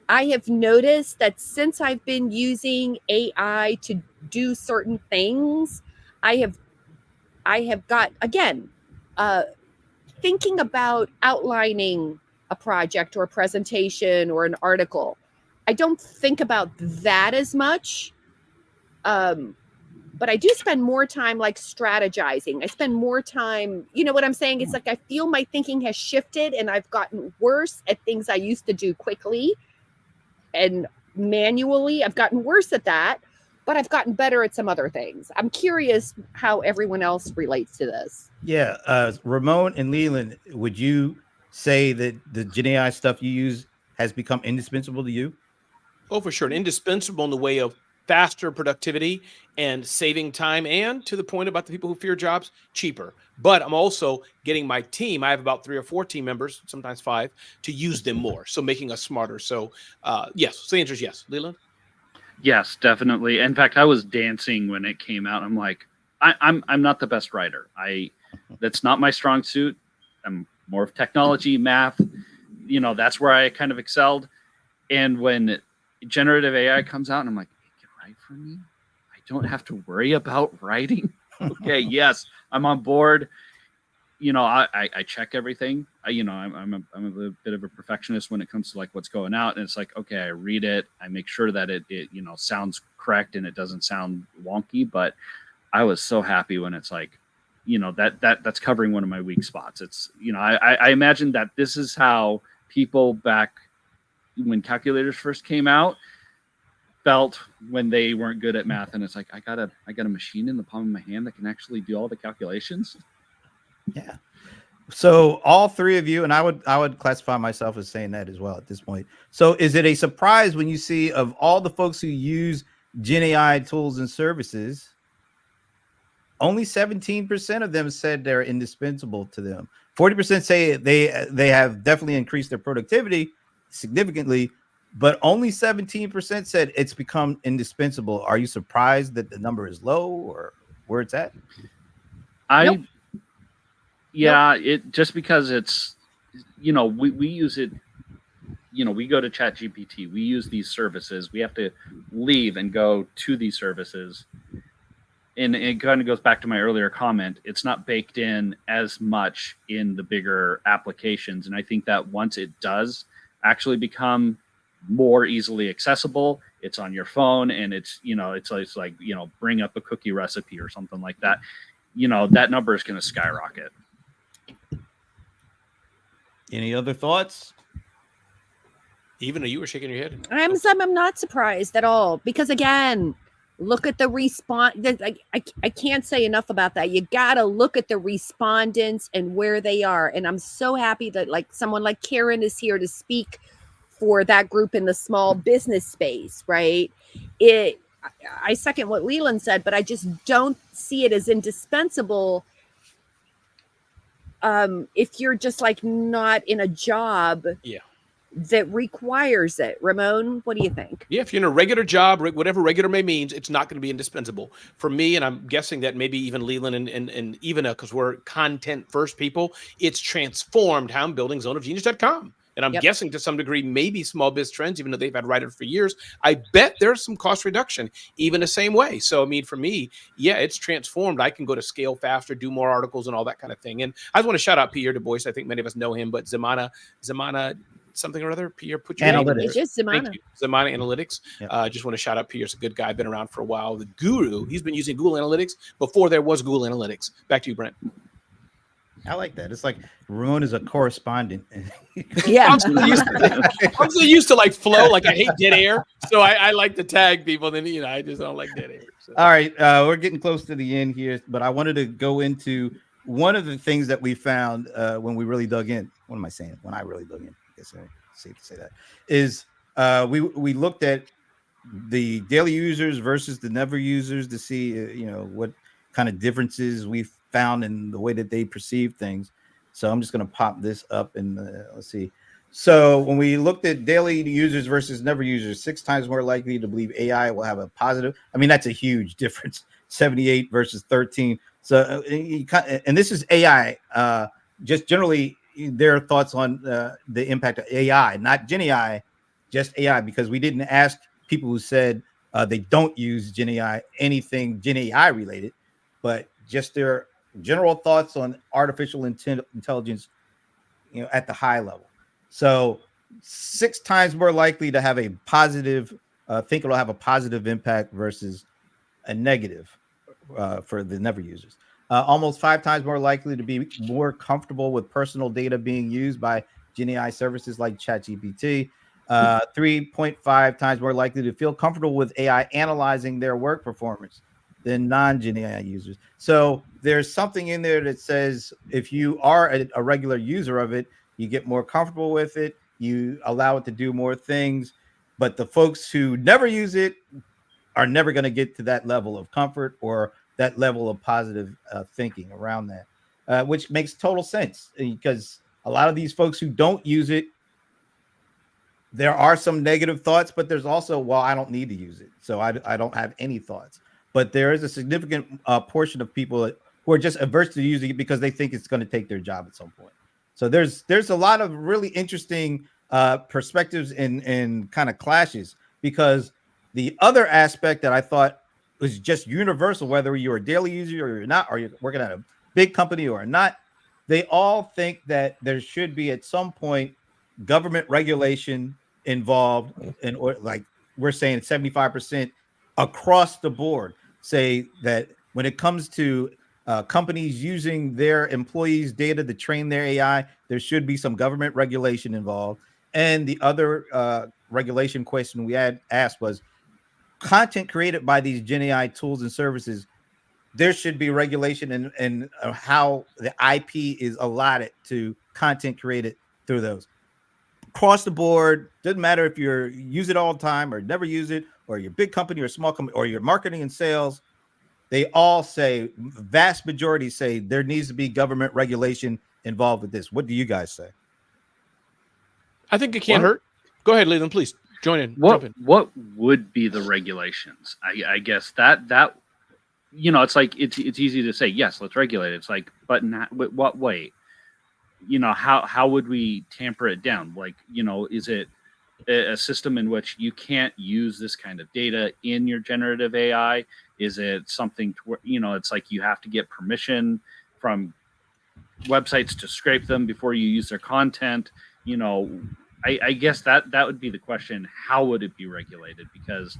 have noticed that since I've been using AI to do certain things, I have got, again, thinking about outlining a project or a presentation or an article. I don't think about that as much. But I do spend more time like strategizing. I spend more time, you know what I'm saying? It's like I feel my thinking has shifted, and I've gotten worse at things I used to do quickly and manually. I've gotten worse at that, but I've gotten better at some other things. I'm curious how everyone else relates to this. Yeah. Ramon and Leland, would you say that the Gen AI stuff you use has become indispensable to you? Oh, for sure. And indispensable in the way of faster productivity and saving time, and to the point about the people who fear jobs, cheaper. But I'm also getting my team, I have about 3 or 4 team members, sometimes 5, to use them more. So making us smarter. So yes, so the answer is yes. Leland? Yes, definitely. In fact, I was dancing when it came out. I'm like, I'm not the best writer. That's not my strong suit. I'm more of technology, math. That's where I kind of excelled. And when generative AI comes out, and I'm like, it can write for me. I don't have to worry about writing. Okay, yes, I'm on board. I check everything. I'm a bit of a perfectionist when it comes to like what's going out, and it's like, okay, I read it, I make sure that it sounds correct and it doesn't sound wonky. But I was so happy when it's like, that's covering one of my weak spots. It's I imagine that this is how people back when calculators first came out felt when they weren't good at math, and it's like I got a machine in the palm of my hand that can actually do all the calculations. Yeah. So all three of you, and I would classify myself as saying that as well at this point. So is it a surprise when you see of all the folks who use Gen AI tools and services, only 17% of them said they're indispensable to them. 40% say they have definitely increased their productivity significantly, but only 17% said it's become indispensable. Are you surprised that the number is low or where it's at? Nope. Yeah, it just because it's we use it. We go to ChatGPT, we use these services, we have to leave and go to these services. And it kind of goes back to my earlier comment. It's not baked in as much in the bigger applications. And I think that once it does actually become more easily accessible, it's on your phone, and it's like, bring up a cookie recipe or something like that. That number is going to skyrocket. Any other thoughts? Even you were shaking your head. I'm not surprised at all, because again, look at the response. I can't say enough about that. You got to look at the respondents and where they are. And I'm so happy that like someone like Karen is here to speak for that group in the small business space, right? I second what Leland said, but I just don't see it as indispensable if you're just like not in a job that requires it. Ramon, what do you think? Yeah, if you're in a regular job, whatever regular may means, it's not going to be indispensable for me. And I'm guessing that maybe even Leland and even because we're content first people, it's transformed how I'm building zoneofgenius.com. And I'm guessing to some degree, maybe Small Biz Trends, even though they've had writers for years, I bet there's some cost reduction, even the same way. So, I mean, for me, yeah, it's transformed. I can go to scale faster, do more articles and all that kind of thing. And I just want to shout out Pierre Du Bois. I think many of us know him, but Zamana something or other. Pierre, put your name in there. It's just Zamana. Thank you. Zamana Analytics. Just want to shout out Pierre's a good guy, been around for a while. The guru. He's been using Google Analytics before there was Google Analytics. Back to you, Brent. I like that. It's like Ramon is a correspondent. Yeah. I'm so used to like flow. Like I hate dead air. So I like to tag people. Then, I just don't like dead air. So. All right. We're getting close to the end here, but I wanted to go into one of the things that we found when we really dug in. What am I saying? When I really dug in, I guess it's safe to say that, is we looked at the daily users versus the never users to see, what kind of differences we found in the way that they perceive things. So I'm just going to pop this up and let's see. So when we looked at daily users versus never users, 6 times more likely to believe AI will have a positive. I mean, that's a huge difference. 78 versus 13. So, and this is AI, just generally their thoughts on the impact of AI, not Gen AI, just AI, because we didn't ask people who said they don't use Gen AI, anything Gen AI related, but just their general thoughts on artificial intelligence, at the high level. So 6 times more likely to have a positive, think it'll have a positive impact versus a negative for the never users. Almost 5 times more likely to be more comfortable with personal data being used by Gen AI services like ChatGPT. 3.5 times more likely to feel comfortable with AI analyzing their work performance than non-Gen AI users. So there's something in there that says if you are a regular user of it, you get more comfortable with it, you allow it to do more things. But the folks who never use it are never going to get to that level of comfort or that level of positive thinking around that, which makes total sense, because a lot of these folks who don't use it there are some negative thoughts, but there's also, well, I don't need to use it, so I don't have any thoughts. But there is a significant portion of people who are just averse to using it because they think it's going to take their job at some point. So there's a lot of really interesting perspectives and kind of clashes, because the other aspect that I thought was just universal, whether you're a daily user or you're not, or you're working at a big company or not, they all think that there should be at some point government regulation involved, and or like we're saying 75% across the board say that when it comes to companies using their employees' data to train their AI, there should be some government regulation involved. And the other regulation question we had asked was content created by these Gen AI tools and services. There should be regulation and how the IP is allotted to content created through those. Across the board, doesn't matter if you use it all the time or never use it, or you're a big company or small company, or you're marketing and sales. They all say, vast majority say, there needs to be government regulation involved with this. What do you guys say? I think it can't hurt. Go ahead, Leland, please join in. What would be the regulations? I guess that it's like it's easy to say yes, let's regulate it. It's like, but not what way? How would we tamper it down? Like, is it a system in which you can't use this kind of data in your generative AI? Is it something to where, it's like you have to get permission from websites to scrape them before you use their content? I guess that would be the question. How would it be regulated? Because,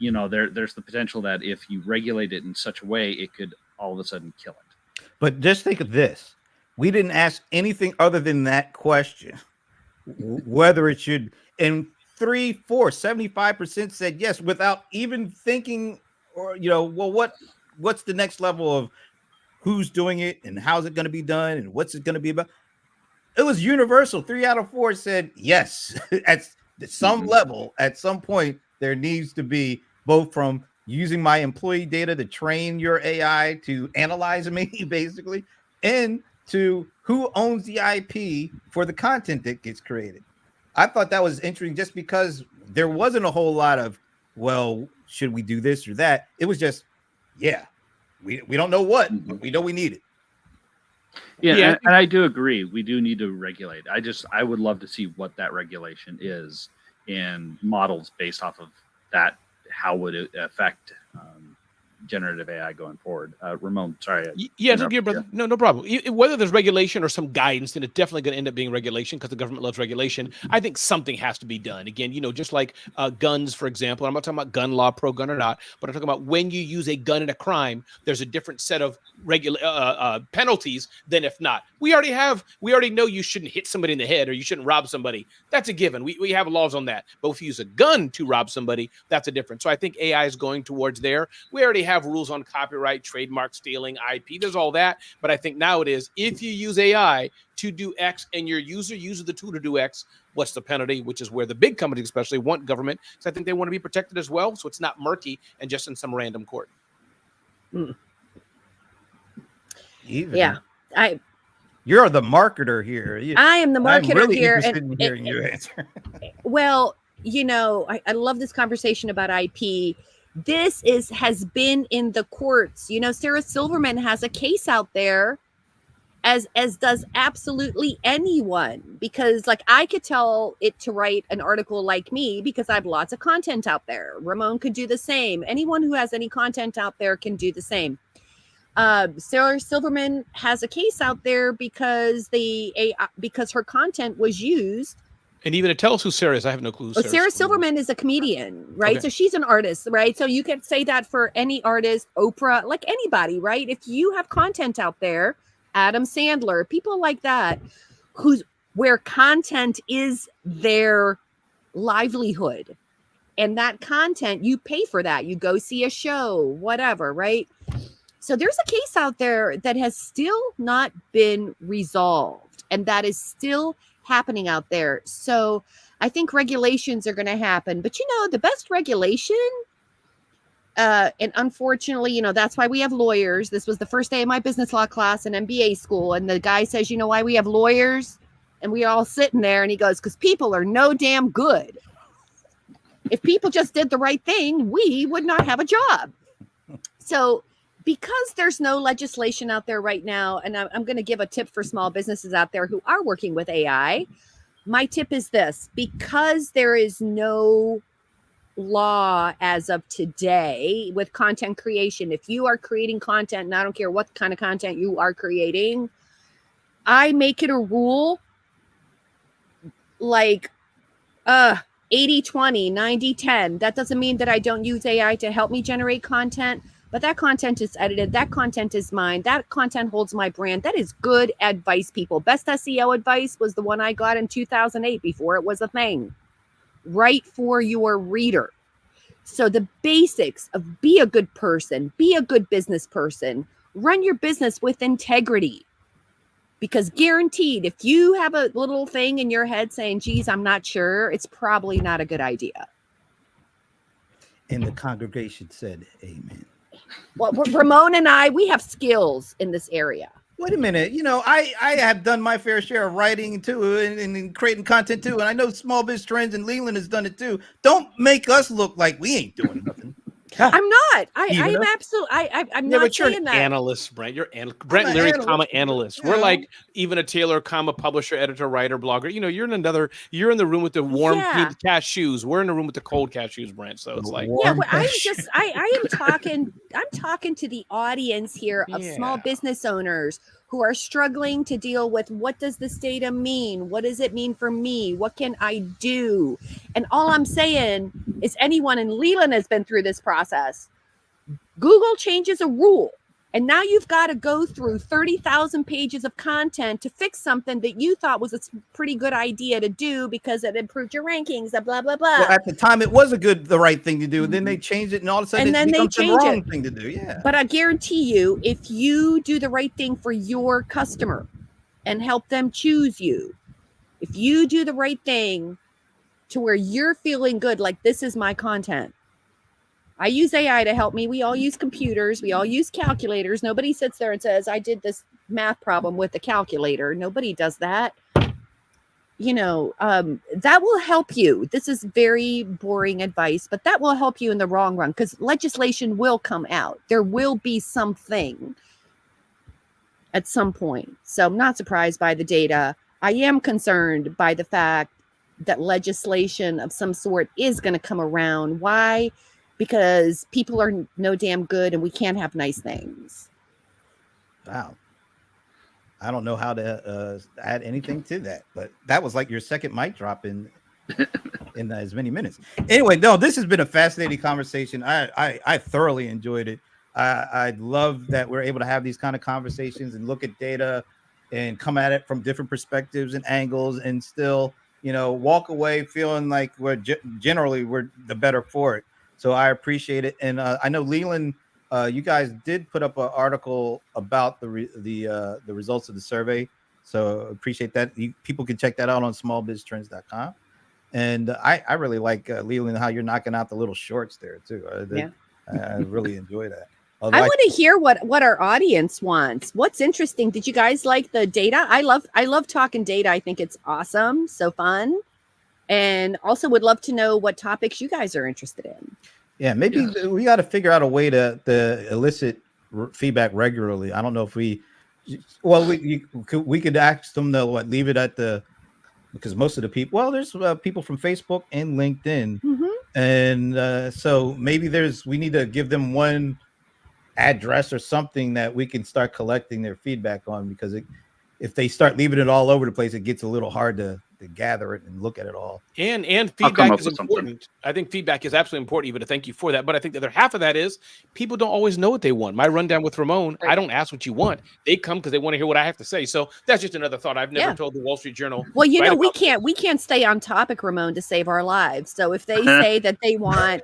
there's the potential that if you regulate it in such a way, it could all of a sudden kill it. But just think of this. We didn't ask anything other than that question, whether it should, and 75% said yes, without even thinking, or, well, what's the next level of who's doing it and how's it going to be done and what's it going to be about? It was universal. 3 out of 4 said yes. At some level, at some point, there needs to be, both from using my employee data to train your AI to analyze me, basically, and to who owns the IP for the content that gets created. I thought that was interesting just because there wasn't a whole lot of, well, should we do this or that? It was just, yeah, we don't know what, but we know we need it. Yeah, and I do agree. We do need to regulate. I would love to see what that regulation is and models based off of that. How would it affect generative AI going forward? Ramon, sorry. Yeah, brother. No problem. Whether there's regulation or some guidance, then it's definitely going to end up being regulation because the government loves regulation. I think something has to be done. Again, just like guns, for example. I'm not talking about gun law, pro-gun or not, but I'm talking about when you use a gun in a crime, there's a different set of penalties than if not. We already know you shouldn't hit somebody in the head or you shouldn't rob somebody. That's a given. We have laws on that. But if you use a gun to rob somebody, that's a difference. So I think AI is going towards there. We already have rules on copyright, trademark stealing, IP. There's all that. But I think now it is, if you use AI to do X and your user uses the tool to do X, what's the penalty? Which is where the big companies especially want government. So I think they want to be protected as well. So it's not murky and just in some random court. Yeah. You're the marketer here. I am the marketer I'm really here. interested in hearing your answer. Well, I love this conversation about IP. This has been in the courts. Sarah Silverman has a case out there, as does absolutely anyone, because like I could tell it to write an article like me because I have lots of content out there. Ramon could do the same. Anyone who has any content out there can do the same. Sarah Silverman has a case out there because her content was used. And even to tell us who Sarah is, I have no clue. Sarah Silverman is a comedian, right? Okay. So she's an artist, right? So you can say that for any artist, Oprah, like anybody, right? If you have content out there, Adam Sandler, people like that, where content is their livelihood, and that content, you pay for that. You go see a show, whatever, right? So there's a case out there that has still not been resolved, and that is still happening out there. So I think regulations are going to happen, but the best regulation, and unfortunately, that's why we have lawyers. This was the first day of my business law class in MBA school. And the guy says, why we have lawyers? And we all sitting there, and he goes, because people are no damn good. If people just did the right thing, we would not have a job. So because there's no legislation out there right now, and I'm going to give a tip for small businesses out there who are working with AI. My tip is this: because there is no law as of today with content creation, if you are creating content, and I don't care what kind of content you are creating, I make it a rule like 80-20, 90-10. That doesn't mean that I don't use AI to help me generate content, but that content is edited. That content is mine. That content holds my brand. That is good advice, people. Best SEO advice was the one I got in 2008 before it was a thing. Write for your reader. So the basics of be a good person, be a good business person, run your business with integrity. Because guaranteed, if you have a little thing in your head saying, geez, I'm not sure, it's probably not a good idea. And the congregation said, amen. Well, Ramon and I, we have skills in this area. Wait a minute. You know, I have done my fair share of writing too and creating content too. And I know Small Biz Trends and Leland has done it too. Don't make us look like we ain't doing nothing. I'm not. I'm absolutely. I'm not but you're saying an that. analyst, Brent. You're Brent Leary, analyst. Yeah. We're like even a Taylor, publisher, editor, writer, blogger. You know, you're in the room with the warm pink cashews. We're in the room with the cold cashews, Brent. So it's like, yeah, well, I am talking. I'm talking to the audience here of small business owners who are struggling to deal with what does this data mean? What does it mean for me? What can I do? And all I'm saying is anyone, and Leland has been through this process. Google changes a rule, and now you've got to go through 30,000 pages of content to fix something that you thought was a pretty good idea to do because it improved your rankings, blah, blah, blah. Well, at the time, it was the right thing to do. Then they changed it, and all of a sudden, it becomes the wrong thing to do. Yeah. But I guarantee you, if you do the right thing for your customer and help them choose you, if you do the right thing to where you're feeling good, like this is my content. I use AI to help me. We all use computers. We all use calculators. Nobody sits there and says, I did this math problem with the calculator. Nobody does that. You know, that will help you. This is very boring advice, but that will help you in the long run because legislation will come out. There will be something at some point. So I'm not surprised by the data. I am concerned by the fact that legislation of some sort is going to come around. Why? Because people are no damn good and we can't have nice things. Wow. I don't know how to add anything to that, but that was like your second mic drop in as many minutes. Anyway, no, this has been a fascinating conversation. I thoroughly enjoyed it. I love that we're able to have these kind of conversations and look at data and come at it from different perspectives and angles and still, you know, walk away feeling like we're the better for it. So I appreciate it. And I know Leland, you guys did put up an article about the results of the survey. So appreciate that. People can check that out on smallbiztrends.com. And I really like Leland, how you're knocking out the little shorts there too. I really enjoy that. I want to hear what our audience wants. What's interesting? Did you guys like the data? I love talking data. I think it's awesome. So fun. And also would love to know what topics you guys are interested in. Yeah, maybe we got to figure out a way to elicit feedback regularly. I don't know if we could ask them to leave it at because most of the people, there's people from Facebook and LinkedIn. Mm-hmm. And so maybe we need to give them one address or something that we can start collecting their feedback on, because if they start leaving it all over the place, it gets a little hard to gather it and look at it all. And feedback is important. I think feedback is absolutely important, even to thank you for that. But I think the other half of that is people don't always know what they want. My rundown with Ramon, I don't ask what you want. They come because they want to hear what I have to say. So that's just another thought. I've never told the Wall Street Journal. Well, you know, we can't stay on topic, Ramon, to save our lives. So if they say that they want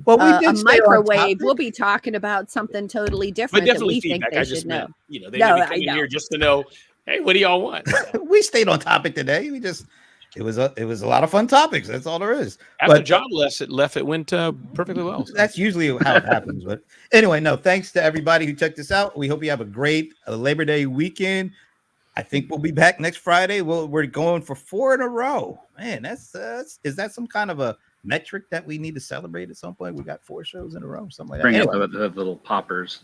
a microwave, we'll be talking about something totally different that we feedback. think they should know. You know, they didn't come in here just to know, hey, what do y'all want? We stayed on topic today. It was a lot of fun topics. That's all there is. After John left, it went perfectly well. That's usually how it happens. But anyway, no, thanks to everybody who checked this out. We hope you have a great Labor Day weekend. I think we'll be back next Friday. We're going for 4 in a row. Man, that's is that some kind of a metric that we need to celebrate at some point? We got 4 shows in a row, something like that. Bring Anyway. up the little poppers.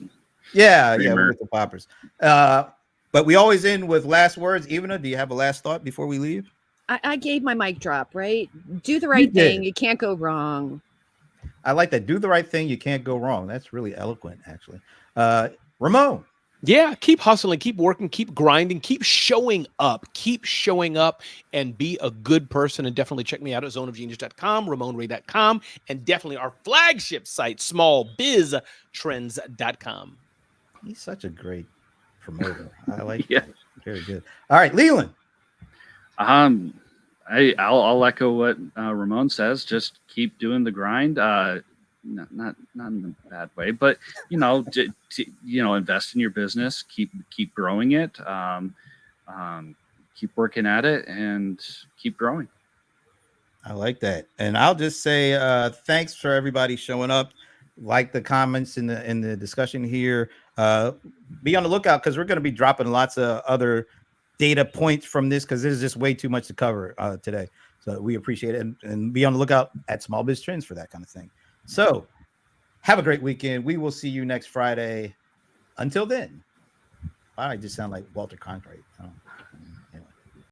Yeah, with the poppers. But we always end with last words. Ivana, do you have a last thought before we leave? I gave my mic drop, right? Do the right thing. You can't go wrong. I like that. Do the right thing. You can't go wrong. That's really eloquent, actually. Ramon. Yeah, keep hustling, keep working, keep grinding, keep showing up and be a good person. And definitely check me out at zoneofgenius.com, ramonray.com, and definitely our flagship site, smallbiztrends.com. He's such a great promoter. I like that. Very good. All right, Leland. I'll echo what Ramon says. Just keep doing the grind. Not in a bad way, but invest in your business, keep growing it, keep working at it, and keep growing. I like that. And I'll just say thanks for everybody showing up. Like the comments in the discussion here. Be on the lookout because we're going to be dropping lots of other data points from this because there's just way too much to cover today. So we appreciate it, and be on the lookout at Small Biz Trends for that kind of thing. So have a great weekend. We will see you next Friday. Until then, I just sound like Walter Cronkite.